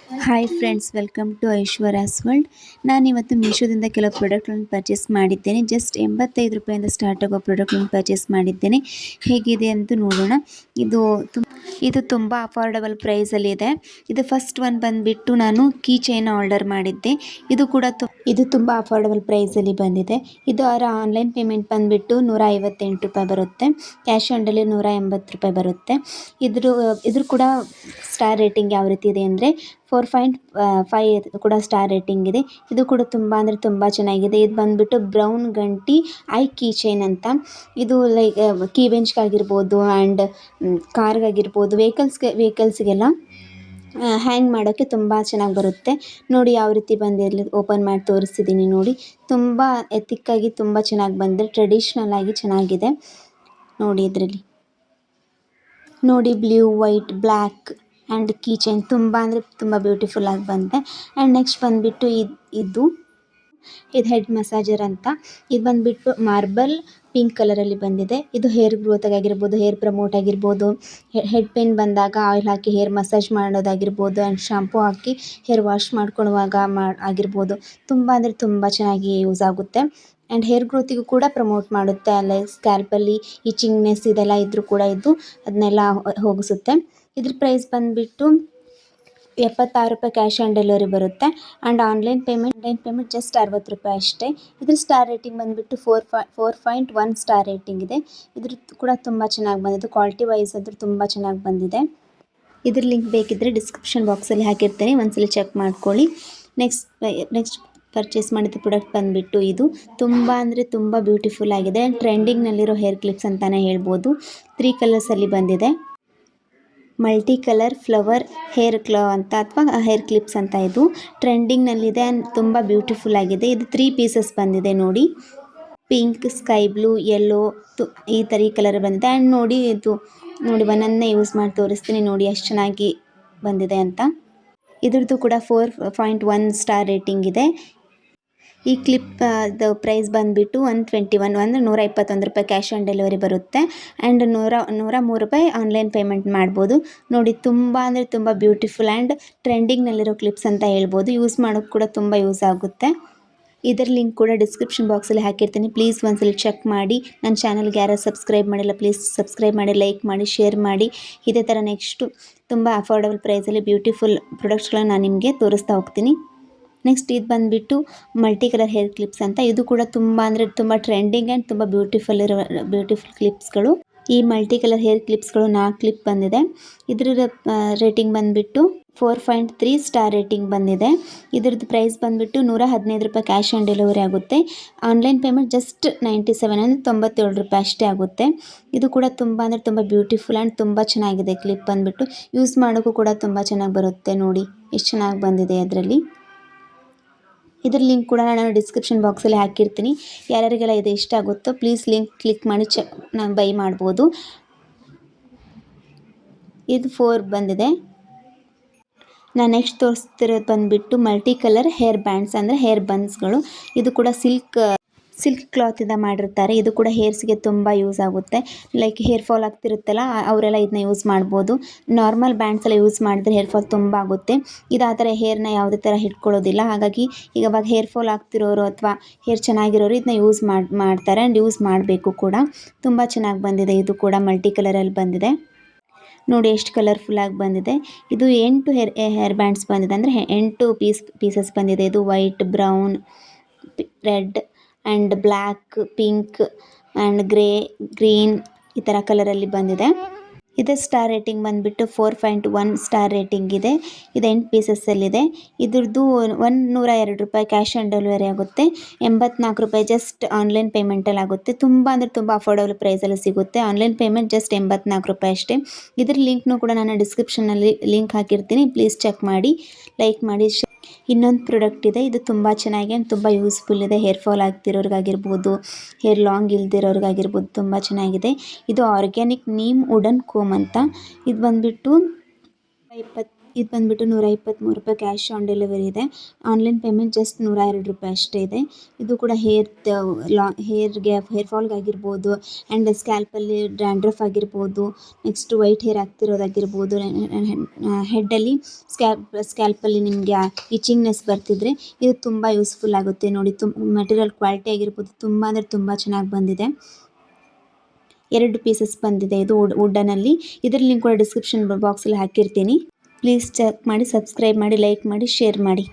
Hi friends, welcome to Aishwarya's world. ನಾನಿವತ್ತು ಮೀಶೋದಿಂದ ಕೆಲವು ಪ್ರಾಡಕ್ಟ್ಗಳನ್ನು ಪರ್ಚೇಸ್ ಮಾಡಿದ್ದೇನೆ. ಜಸ್ಟ್ 85 ರೂಪಾಯಿಂದ ಸ್ಟಾರ್ಟ್ ಆಗೋ ಪ್ರಾಡಕ್ಟ್ಗಳನ್ನು ಪರ್ಚೇಸ್ ಮಾಡಿದ್ದೇನೆ. ಹೇಗಿದೆ ಅಂತ ನೋಡೋಣ. ಇದು ತುಂಬ ಅಫೋರ್ಡಬಲ್ ಪ್ರೈಸಲ್ಲಿ ಇದೆ. ಇದು ಫಸ್ಟ್ ಒನ್ ಬಂದುಬಿಟ್ಟು ನಾನು ಕೀ ಚೈನ್ ಆರ್ಡರ್ ಮಾಡಿದ್ದೆ. ಇದು ತುಂಬ ಅಫೋರ್ಡಬಲ್ ಪ್ರೈಸಲ್ಲಿ ಬಂದಿದೆ. ಇದು ಅವರ ಆನ್ಲೈನ್ ಪೇಮೆಂಟ್ ಬಂದುಬಿಟ್ಟು 158 ರೂಪಾಯಿ ಬರುತ್ತೆ. ಕ್ಯಾಶ್ ಆನ್ ಡೆಲಿವರಿ 180 ರೂಪಾಯಿ ಬರುತ್ತೆ. ಇದ್ರ ಕೂಡ ಸ್ಟಾರ್ ರೇಟಿಂಗ್ ಯಾವ ರೀತಿ ಇದೆ ಅಂದರೆ 4.5 ಕೂಡ ಸ್ಟಾರ್ ರೇಟಿಂಗ್ ಇದೆ. ಇದು ಕೂಡ ತುಂಬ ಅಂದರೆ ತುಂಬ ಚೆನ್ನಾಗಿದೆ. ಇದು ಬಂದುಬಿಟ್ಟು ಬ್ರೌನ್ ಗಂಟಿ ಐ ಕೀ ಚೈನ್ ಅಂತ. ಇದು ಲೈಕ್ ಕೀ ಬೆಂಚ್ಗಾಗಿರ್ಬೋದು ಆ್ಯಂಡ್ ಕಾರ್ಗಾಗಿರ್ಬೋದು, ವೆಹಿಕಲ್ಸ್ಗೆಲ್ಲ ಹ್ಯಾಂಗ್ ಮಾಡೋಕ್ಕೆ ತುಂಬ ಚೆನ್ನಾಗಿ ಬರುತ್ತೆ. ನೋಡಿ ಯಾವ ರೀತಿ ಬಂದಿರಲಿ, ಓಪನ್ ಮಾಡಿ ತೋರಿಸ್ತಿದ್ದೀನಿ ನೋಡಿ. ತುಂಬ ಎಥಿಕ್ಕಾಗಿ ತುಂಬ ಚೆನ್ನಾಗಿ ಬಂದಿದೆ, ಟ್ರೆಡಿಷ್ನಲ್ ಆಗಿ ಚೆನ್ನಾಗಿದೆ ನೋಡಿ. ಇದರಲ್ಲಿ ನೋಡಿ blue, white, black and key chain ತುಂಬ ಅಂದರೆ ತುಂಬ ಬ್ಯೂಟಿಫುಲ್ ಆಗಿ ಬಂದಿದೆ. ಆ್ಯಂಡ್ ನೆಕ್ಸ್ಟ್ ಬಂದುಬಿಟ್ಟು ಇದು ಹೆಡ್ ಮಸಾಜರ್ ಅಂತ. ಇದು ಬಂದುಬಿಟ್ಟು ಮಾರ್ಬಲ್ ಪಿಂಕ್ ಕಲರಲ್ಲಿ ಬಂದಿದೆ. ಇದು ಹೇರ್ ಗ್ರೋತ್ ಆಗಿರ್ಬೋದು, ಹೇರ್ ಪ್ರಮೋಟ್ ಆಗಿರ್ಬೋದು, ಹೆಡ್ ಪೇನ್ ಬಂದಾಗ ಆಯಿಲ್ ಹಾಕಿ ಹೇರ್ ಮಸಾಜ್ ಮಾಡೋದಾಗಿರ್ಬೋದು ಆ್ಯಂಡ್ ಶಾಂಪೂ ಹಾಕಿ ಹೇರ್ ವಾಶ್ ಮಾಡ್ಕೊಳ್ಳುವಾಗ ಆಗಿರ್ಬೋದು. ತುಂಬ ಅಂದರೆ ತುಂಬ ಚೆನ್ನಾಗಿ ಯೂಸ್ ಆಗುತ್ತೆ. ಆ್ಯಂಡ್ ಹೇರ್ ಗ್ರೋತಿಗೂ ಕೂಡ ಪ್ರಮೋಟ್ ಮಾಡುತ್ತೆ. ಅಲ್ಲೇ ಸ್ಕ್ಯಾಲ್ಪಲ್ಲಿ ಇಚಿಂಗ್ನೆಸ್ ಇದೆಲ್ಲ ಇದ್ದರೂ ಕೂಡ ಅದನ್ನೆಲ್ಲ ಹೋಗಿಸುತ್ತೆ. ಇದ್ರ ಪ್ರೈಸ್ ಬಂದುಬಿಟ್ಟು 76 ರೂಪಾಯಿ ಕ್ಯಾಶ್ ಆನ್ ಡೆಲಿವರಿ ಬರುತ್ತೆ. ಆ್ಯಂಡ್ ಆನ್ಲೈನ್ ಪೇಮೆಂಟ್ ಜಸ್ಟ್ 60 ರೂಪಾಯಿ ಅಷ್ಟೇ. ಇದ್ರ ಸ್ಟಾರ್ ರೇಟಿಂಗ್ ಬಂದುಬಿಟ್ಟು 4.1 ಸ್ಟಾರ್ ರೇಟಿಂಗ್ ಇದೆ. ಇದ್ರ ಕೂಡ ತುಂಬ ಚೆನ್ನಾಗಿ ಬಂದಿದೆ. ಕ್ವಾಲಿಟಿ ವೈಸ್ ಅಂತೂ ತುಂಬ ಚೆನ್ನಾಗಿ ಬಂದಿದೆ. ಇದ್ರ ಲಿಂಕ್ ಬೇಕಿದ್ದರೆ ಡಿಸ್ಕ್ರಿಪ್ಷನ್ ಬಾಕ್ಸಲ್ಲಿ ಹಾಕಿರ್ತೇನೆ, ಒಂದ್ಸಲ ಚೆಕ್ ಮಾಡ್ಕೊಳ್ಳಿ. ನೆಕ್ಸ್ಟ್ ಪರ್ಚೇಸ್ ಮಾಡಿದ ಪ್ರಾಡಕ್ಟ್ ಬಂದುಬಿಟ್ಟು ಇದು ತುಂಬ ಅಂದರೆ ತುಂಬ ಬ್ಯೂಟಿಫುಲ್ ಆಗಿದೆ. ಟ್ರೆಂಡಿಂಗ್ನಲ್ಲಿರೋ ಹೇರ್ ಕ್ಲಿಪ್ಸ್ ಅಂತಲೇ ಹೇಳ್ಬೋದು. 3 ಕಲರ್ಸಲ್ಲಿ ಬಂದಿದೆ. ಮಲ್ಟಿ ಕಲರ್ ಫ್ಲವರ್ ಹೇರ್ ಕ್ಲೋ ಅಂತ ಅಥವಾ ಹೇರ್ ಕ್ಲಿಪ್ಸ್ ಅಂತ. ಇದು ಟ್ರೆಂಡಿಂಗ್ನಲ್ಲಿದೆ ಆ್ಯಂಡ್ ತುಂಬ ಬ್ಯೂಟಿಫುಲ್ ಆಗಿದೆ. ಇದು 3 ಪೀಸಸ್ ಬಂದಿದೆ ನೋಡಿ. ಪಿಂಕ್, ಸ್ಕೈ ಬ್ಲೂ, ಯೆಲ್ಲೋ ಈ ಥರ ಕಲರ್ ಬಂದಿದೆ. ಆ್ಯಂಡ್ ನೋಡಿ ಒಂದೊಂದನ್ನೇ ಯೂಸ್ ಮಾಡಿ ತೋರಿಸ್ತೀನಿ ನೋಡಿ ಎಷ್ಟು ಚೆನ್ನಾಗಿ ಬಂದಿದೆ ಅಂತ. ಇದ್ರದ್ದು ಕೂಡ 4.1 ಸ್ಟಾರ್ ರೇಟಿಂಗ್ ಇದೆ. ಈ ಕ್ಲಿಪ್ ಪ್ರೈಸ್ ಬಂದುಬಿಟ್ಟು 121 ಅಂದರೆ 121 ರೂಪಾಯಿ ಕ್ಯಾಶ್ ಆನ್ ಡೆಲಿವರಿ ಬರುತ್ತೆ. ಆ್ಯಂಡ್ 103 ರೂಪಾಯಿ ಆನ್ಲೈನ್ ಪೇಮೆಂಟ್ ಮಾಡ್ಬೋದು ನೋಡಿ. ತುಂಬ ಅಂದರೆ ತುಂಬ ಬ್ಯೂಟಿಫುಲ್ ಆ್ಯಂಡ್ ಟ್ರೆಂಡಿಂಗ್ನಲ್ಲಿರೋ ಕ್ಲಿಪ್ಸ್ ಅಂತ ಹೇಳ್ಬೋದು. ಯೂಸ್ ಮಾಡೋಕ್ಕೆ ಕೂಡ ತುಂಬ ಯೂಸ್ ಆಗುತ್ತೆ. ಇದರ ಲಿಂಕ್ ಕೂಡ ಡಿಸ್ಕ್ರಿಪ್ಷನ್ ಬಾಕ್ಸಲ್ಲಿ ಹಾಕಿರ್ತೀನಿ, ಪ್ಲೀಸ್ ಒಂದ್ಸಲ ಚೆಕ್ ಮಾಡಿ. ನನ್ನ ಚಾನಲ್ಗೆ ಯಾರು ಸಬ್ಸ್ಕ್ರೈಬ್ ಮಾಡಿಲ್ಲ ಪ್ಲೀಸ್ ಸಬ್ಸ್ಕ್ರೈಬ್ ಮಾಡಿ, ಲೈಕ್ ಮಾಡಿ, ಶೇರ್ ಮಾಡಿ. ಇದೇ ಥರ ನೆಕ್ಸ್ಟು ತುಂಬ ಅಫೋರ್ಡಬಲ್ ಪ್ರೈಸಲ್ಲಿ ಬ್ಯೂಟಿಫುಲ್ ಪ್ರಾಡಕ್ಟ್ಸ್ಗಳನ್ನ ನಾನು ನಿಮಗೆ ತೋರಿಸ್ತಾ ಹೋಗ್ತೀನಿ. ನೆಕ್ಸ್ಟ್ ಇದು ಬಂದುಬಿಟ್ಟು ಮಲ್ಟಿ ಕಲರ್ ಹೇರ್ ಕ್ಲಿಪ್ಸ್ ಅಂತ. ಇದು ಕೂಡ ತುಂಬ ಅಂದರೆ ತುಂಬ ಟ್ರೆಂಡಿಂಗ್ ಆ್ಯಂಡ್ ತುಂಬ ಬ್ಯೂಟಿಫುಲ್ ಕ್ಲಿಪ್ಸ್ಗಳು. ಈ ಮಲ್ಟಿ ಕಲರ್ ಹೇರ್ ಕ್ಲಿಪ್ಸ್ಗಳು 4 ಕ್ಲಿಪ್ ಬಂದಿದೆ. ಇದ್ರ ರೇಟಿಂಗ್ ಬಂದುಬಿಟ್ಟು 4.3 ಸ್ಟಾರ್ ರೇಟಿಂಗ್ ಬಂದಿದೆ. ಇದ್ರದ್ದು ಪ್ರೈಸ್ ಬಂದುಬಿಟ್ಟು 115 ರೂಪಾಯಿ ಕ್ಯಾಶ್ ಆನ್ ಡೆಲಿವರಿ ಆಗುತ್ತೆ. ಆನ್ಲೈನ್ ಪೇಮೆಂಟ್ ಜಸ್ಟ್ 97 ಅಂದರೆ 97 ರೂಪಾಯಿ ಅಷ್ಟೇ ಆಗುತ್ತೆ. ಇದು ಕೂಡ ತುಂಬ ಅಂದರೆ ತುಂಬ ಬ್ಯೂಟಿಫುಲ್ ಆ್ಯಂಡ್ ತುಂಬ ಚೆನ್ನಾಗಿದೆ. ಕ್ಲಿಪ್ ಬಂದುಬಿಟ್ಟು ಯೂಸ್ ಮಾಡೋಕ್ಕೂ ಕೂಡ ತುಂಬ ಚೆನ್ನಾಗಿ ಬರುತ್ತೆ ನೋಡಿ ಎಷ್ಟು ಚೆನ್ನಾಗಿ ಬಂದಿದೆ ಅದರಲ್ಲಿ. ಇದ್ರ ಲಿಂಕ್ ಕೂಡ ನಾನು ಡಿಸ್ಕ್ರಿಪ್ಷನ್ ಬಾಕ್ಸಲ್ಲಿ ಹಾಕಿರ್ತೀನಿ. ಯಾರ್ಯಾರಿಗೆಲ್ಲ ಇದು ಇಷ್ಟ ಆಗುತ್ತೋ ಪ್ಲೀಸ್ ಲಿಂಕ್ ಕ್ಲಿಕ್ ಮಾಡಿ ನಾನು ಬೈ ಮಾಡ್ಬೋದು. ಇದು 4 ಬಂದಿದೆ. ನಾನು ನೆಕ್ಸ್ಟ್ ತೋರಿಸ್ತಿರೋದು ಬಂದುಬಿಟ್ಟು ಮಲ್ಟಿ ಕಲರ್ ಹೇರ್ ಬ್ಯಾಂಡ್ಸ್ ಅಂದರೆ ಹೇರ್ ಬನ್ಸ್ಗಳು. ಇದು ಕೂಡ ಸಿಲ್ಕ್ ಕ್ಲಾತಿಂದ ಮಾಡಿರ್ತಾರೆ. ಇದು ಕೂಡ ಹೇರ್ಸ್ಗೆ ತುಂಬ ಯೂಸ್ ಆಗುತ್ತೆ. ಲೈಕ್ ಹೇರ್ ಫಾಲ್ ಆಗ್ತಿರುತ್ತಲ್ಲ, ಅವರೆಲ್ಲ ಇದನ್ನ ಯೂಸ್ ಮಾಡ್ಬೋದು. ನಾರ್ಮಲ್ ಬ್ಯಾಂಡ್ಸ್ ಎಲ್ಲ ಯೂಸ್ ಮಾಡಿದ್ರೆ ಹೇರ್ ಫಾಲ್ ತುಂಬ ಆಗುತ್ತೆ. ಇದು ಆ ಥರ ಹೇರ್ನ ಯಾವುದೇ ಥರ ಹಿಡ್ಕೊಳ್ಳೋದಿಲ್ಲ. ಹಾಗಾಗಿ ಇವಾಗ ಹೇರ್ ಫಾಲ್ ಆಗ್ತಿರೋರು ಅಥವಾ ಹೇರ್ ಚೆನ್ನಾಗಿರೋರು ಇದನ್ನ ಯೂಸ್ ಮಾಡ್ತಾರೆ ಆ್ಯಂಡ್ ಯೂಸ್ ಮಾಡಬೇಕು ಕೂಡ. ತುಂಬ ಚೆನ್ನಾಗಿ ಬಂದಿದೆ. ಇದು ಕೂಡ ಮಲ್ಟಿ ಕಲರಲ್ಲಿ ಬಂದಿದೆ ನೋಡಿ ಎಷ್ಟು ಕಲರ್ಫುಲ್ಲಾಗಿ ಬಂದಿದೆ. ಇದು 8 ಹೇರ್ ಬ್ಯಾಂಡ್ಸ್ ಬಂದಿದೆ ಅಂದರೆ 8 ಪೀಸಸ್ ಬಂದಿದೆ. ಇದು white, brown, red and black, pink and green ಈ ಥರ ಕಲರಲ್ಲಿ ಬಂದಿದೆ. ಇದರ ಸ್ಟಾರ್ ರೇಟಿಂಗ್ ಬಂದುಬಿಟ್ಟು 4.1 ಸ್ಟಾರ್ ರೇಟಿಂಗ್ ಇದೆ. ಇದು 8 ಪೀಸಸ್ಸಲ್ಲಿದೆ. ಇದ್ರದ್ದು 102 ರೂಪಾಯಿ ಕ್ಯಾಶ್ ಆನ್ ಡೆಲಿವರಿ ಆಗುತ್ತೆ. 84 ರೂಪಾಯಿ ಜಸ್ಟ್ ಆನ್ಲೈನ್ ಪೇಮೆಂಟಲ್ಲಿ ಆಗುತ್ತೆ. ತುಂಬ ಅಂದರೆ ತುಂಬ ಅಫೋರ್ಡಬಲ್ ಪ್ರೈಸಲ್ಲಿ ಸಿಗುತ್ತೆ. ಆನ್ಲೈನ್ ಪೇಮೆಂಟ್ ಜಸ್ಟ್ 84 ರೂಪಾಯಿ ಅಷ್ಟೇ. ಇದ್ರ ಲಿಂಕ್ನು ಕೂಡ ನಾನು ಡಿಸ್ಕ್ರಿಪ್ಷನಲ್ಲಿ ಲಿಂಕ್ ಹಾಕಿರ್ತೀನಿ, ಪ್ಲೀಸ್ ಚೆಕ್ ಮಾಡಿ, ಲೈಕ್ ಮಾಡಿ. ಇನ್ನೊಂದು ಪ್ರಾಡಕ್ಟ್ ಇದೆ. ಇದು ತುಂಬ ಚೆನ್ನಾಗಿ ಆ್ಯಂಡ್ ತುಂಬ ಯೂಸ್ಫುಲ್ ಇದೆ. ಹೇರ್ ಫಾಲ್ ಆಗ್ತಿರೋರಿಗಾಗಿರ್ಬೋದು, ಹೇರ್ ಲಾಂಗ್ ಇಲ್ದಿರೋರಿಗಾಗಿರ್ಬೋದು ತುಂಬ ಚೆನ್ನಾಗಿದೆ. ಇದು ಆರ್ಗ್ಯಾನಿಕ್ ನೀಮ್ ವುಡನ್ ಕೋಮ್ ಅಂತ. ಇದು ಬಂದುಬಿಟ್ಟು ಇದು ಬಂದುಬಿಟ್ಟು ₹123 ಕ್ಯಾಶ್ ಆನ್ ಡೆಲಿವರಿ ಇದೆ. ಆನ್ಲೈನ್ ಪೇಮೆಂಟ್ ಜಸ್ಟ್ ₹102 ಅಷ್ಟೇ ಇದೆ. ಇದು ಕೂಡ ಹೇರ್ ಫಾಲ್ಗಾಗಿರ್ಬೋದು ಆ್ಯಂಡ್ ಸ್ಕ್ಯಾಲ್ಪಲ್ಲಿ ಡ್ಯಾಂಡ್ರಫ್ ಆಗಿರ್ಬೋದು, ನೆಕ್ಸ್ಟ್ ವೈಟ್ ಹೇರ್ ಆಗ್ತಿರೋದಾಗಿರ್ಬೋದು, ಹೆಡ್ಡಲ್ಲಿ ಸ್ಕ್ಯಾಲ್ಪಲ್ಲಿ ನಿಮಗೆ ಇಚಿಂಗ್ನೆಸ್ ಬರ್ತಿದ್ರೆ ಇದು ತುಂಬ ಯೂಸ್ಫುಲ್ ಆಗುತ್ತೆ ನೋಡಿ. ಮೆಟೀರಿಯಲ್ ಕ್ವಾಲಿಟಿ ಆಗಿರ್ಬೋದು ತುಂಬ ಅಂದರೆ ತುಂಬ ಚೆನ್ನಾಗಿ ಬಂದಿದೆ. 2 ಪೀಸಸ್ ಬಂದಿದೆ ಇದು ವುಡನಲ್ಲಿ. ಇದರ ಲಿಂಕ್ ಕೂಡ ಡಿಸ್ಕ್ರಿಪ್ಷನ್ ಬಾಕ್ಸಲ್ಲಿ ಹಾಕಿರ್ತೀನಿ. ಪ್ಲೀಸ್ ಚೆಕ್ ಮಾಡಿ, ಸಬ್ಸ್ಕ್ರೈಬ್ ಮಾಡಿ, ಲೈಕ್ ಮಾಡಿ, ಶೇರ್ ಮಾಡಿ.